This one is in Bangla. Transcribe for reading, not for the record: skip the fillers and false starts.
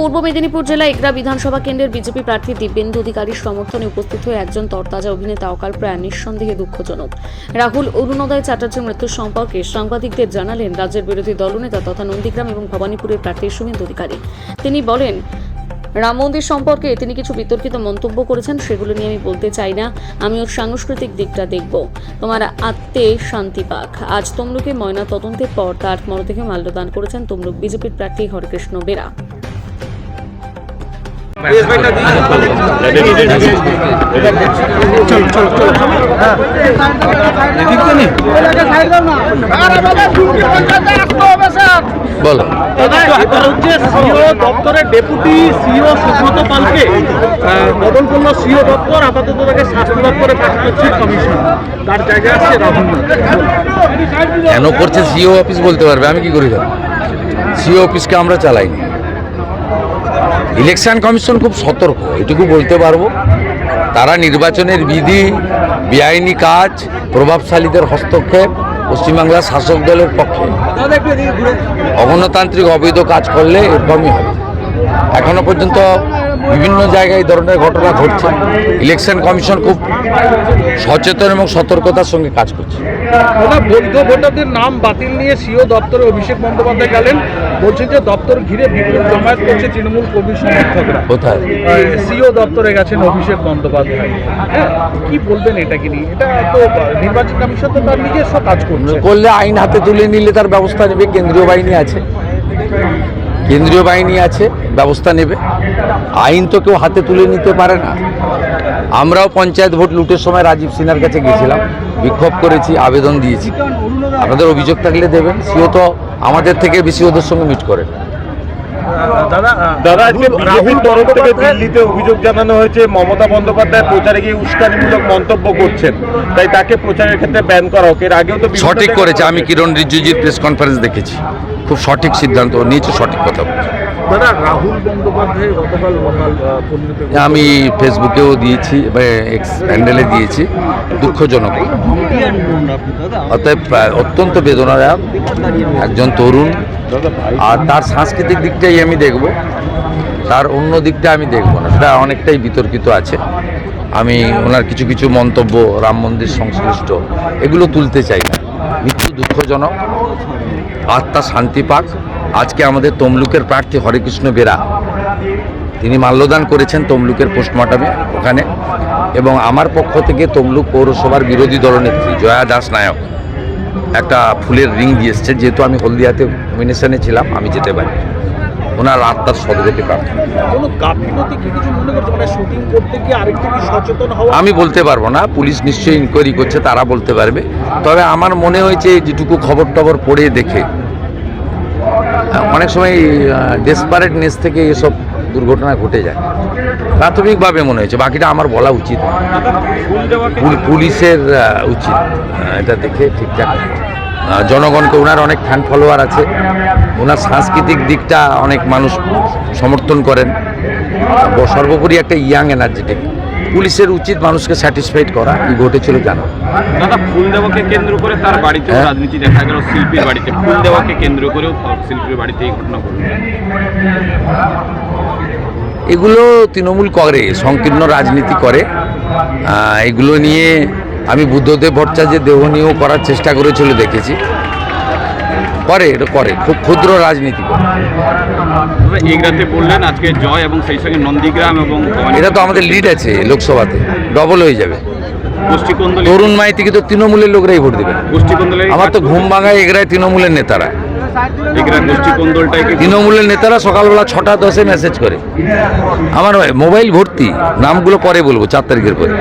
পূর্ব মেদিনীপুর জেলা এগরা বিধানসভা কেন্দ্রের বিজেপি প্রার্থী দিব্যেন্দু অধিকারীর সমর্থনে উপস্থিত হয়ে একজন তরতাজা অভিনেতা অকাল প্রয়াণ নিঃসন্দেহে দুঃখজনক। রাহুল অরুণোদয় চ্যাটার্জির মৃত্যুর সম্পর্কে সাংবাদিকদের জানালেন রাজ্যের বিরোধী দলনেতা তথা নন্দীগ্রাম এবং ভবানীপুরের প্রার্থী শুভেন্দু অধিকারী। তিনি বলেন, রাম মন্দির সম্পর্কে তিনি কিছু বিতর্কিত মন্তব্য করেছেন, সেগুলো নিয়ে আমি বলতে চাই না। আমি ওর সাংস্কৃতিক দিকটা দেখব। তোমার আত্মে শান্তি পাক। আজ তমলুকে ময়না তদন্তের পর তার মরদেহে মাল্যদান করেছেন তমলুক বিজেপির প্রার্থী হরেকৃষ্ণ বেরা। বলো দপ্তরের ডেপুটি সিও সুব্রত পালকে বদল করলো সিও দপ্তর, আপাতত তাকে স্বাস্থ্য দপ্তরে পাঠানো চিফ কমিশনার, তার জায়গায় আছে রাহুল। কেন করছে সিও অফিস বলতে পারবে, আমি কি করি? সিও অফিসকে আমরা চালাইনি। ইলেকশন কমিশন খুব সতর্ক, এটুকু বলতে পারবো। তারা নির্বাচনের বিধি, বেআইনি কাজ, প্রভাবশালীদের হস্তক্ষেপ পশ্চিমবাংলার শাসক দলের পক্ষে, অগণতান্ত্রিক অবৈধ কাজ করলে এরকমই হবে। এখনো পর্যন্ত বিভিন্ন জায়গায় এই ধরনের ঘটনা ঘটছে। ইলেকশন কমিশন খুব সচেতন এবং সতর্কতার সঙ্গে কাজ করছে। বৈধ ভোটারদের নাম বাতিল নিয়ে সিও দপ্তরে অভিষেক বন্দ্যোপাধ্যায় গেলেন, বলছেন যে দপ্তর ঘিরে বিপুল জমায়েত করছে তৃণমূল কর্মী সমর্থকরা। কোথায়? সিও দপ্তরে গেছেন অভিষেক বন্দ্যোপাধ্যায়। কি বলবেন এটাকে নিয়ে? এটা তো নির্বাচন কমিশন তো তার নিজস্ব কাজ করলে আইন হাতে তুলে নিলে তার ব্যবস্থা নেবে। কেন্দ্রীয় বাহিনী আছে, ব্যবস্থা নেবে। আইন তো কেউ হাতে তুলে নিতে পারে না। আমরাও পঞ্চায়েত ভোট লুটের সময় রাজীব সিনহার কাছে গেছিলাম, বিক্ষোভ করেছি, আবেদন দিয়েছি। আপনাদের অভিযোগ থাকলে দেবেন। সিও তো আমাদের থেকে বেশি ওদের সঙ্গে মিট করেন। দাদা, রাহুল তরফ থেকে দিল্লিতে অভিযোগ জানানো হয়েছে মমতা বন্দ্যোপাধ্যায় প্রচারে গিয়ে উস্কানিমূলক মন্তব্য করছেন, তাই তাকে প্রচারের ক্ষেত্রে ব্যান করা হোক। এর আগেও তো সঠিক করেছে। আমি কিরণ রিজিজুর প্রেস কনফারেন্স দেখেছি, খুব সঠিক সিদ্ধান্ত নিয়েছে, সঠিক কথা বলছে। দাদা, রাহুল বন্দ্যোপাধ্যায় গতকাল আমি ফেসবুকেও দিয়েছি, এক্স হ্যান্ডেলে দিয়েছি, দুঃখজনক। অতএব অত্যন্ত বেদনাদায়ক। একজন তরুণ, আর তার সাংস্কৃতিক দিকটাই আমি দেখব, তার অন্য দিকটা আমি দেখব না। সেটা অনেকটাই বিতর্কিত আছে। আমি ওনার কিছু কিছু মন্তব্য রাম মন্দির সংশ্লিষ্ট এগুলো তুলতে চাই না। মৃত্যু দুঃখজনক, আত্মা শান্তি পাক। আজকে আমাদের তমলুকের প্রার্থী হরেকৃষ্ণ বেরা, তিনি মাল্যদান করেছেন তমলুকের পোস্টমর্টমে ওখানে। এবং আমার পক্ষ থেকে তমলুক পৌরসভার বিরোধী দলনেত্রী জয়া দাস নায়ক একটা ফুলের রিং দিয়ে এসছে। যেহেতু আমি হলদিয়াতে নমিনেশনে ছিলাম, আমি যেতে পারি। ওনার আত্মার সদ্গতি প্রার্থনা। আমি বলতে পারবো না, পুলিশ নিশ্চয়ই ইনকোয়ারি করছে, তারা বলতে পারবে। তবে আমার মনে হয়েছে যেটুকু খবর টবর পড়ে দেখে, অনেক সময় ডেসপারেটনেস থেকে এসব দুর্ঘটনা ঘটে যায়, প্রাথমিকভাবে মনে হয়েছে। বাকিটা আমার বলা উচিত, পুলিশের উচিত এটা দেখে ঠিকঠাক। জনগণকে, ওনার অনেক ফ্যান ফলোয়ার আছে, ওনার সাংস্কৃতিক দিকটা অনেক মানুষ সমর্থন করেন। সর্বোপরি একটা ইয়াং এনার্জেটিক। পুলিশের উচিত মানুষকে স্যাটিসফাইড করা। কি ঘটেছিল জানো? দাদা, ফুল দেওয়াকে কেন্দ্র করে তার বাড়িতে রাজনীতি দেখা গেল, শিল্পীর বাড়িতে ফুল দেওয়াকে কেন্দ্র করেও শিল্পীর বাড়িতে এই ঘটনা ঘটল। এগুলো তৃণমূল করে, সংকীর্ণ রাজনীতি করে। এগুলো নিয়ে আমি বুদ্ধদেব ভট্টাচার্যের দেহ নিয়েও করার চেষ্টা করেছিল, দেখেছি। এটা করে, খুব ক্ষুদ্র রাজনীতি করে। এগরাতে বললেন আজকে জয় এবং সেই সঙ্গে নন্দীগ্রাম এবং এটা তো আমাদের লিড আছে লোকসভাতে, ডবল হয়ে যাবে। তরুণ মাইতিকে তো তৃণমূলের লোকরাই ভোট দেবে। আমার তো ঘুম ভাঙায় এগরায় তৃণমূলের নেতারা। তৃণমূলের নেতারা সকালবেলা 6:10 মেসেজ করে। আমার মোবাইল ভর্তি, নামগুলো পরে বলবো, 4 তারিখের পরে।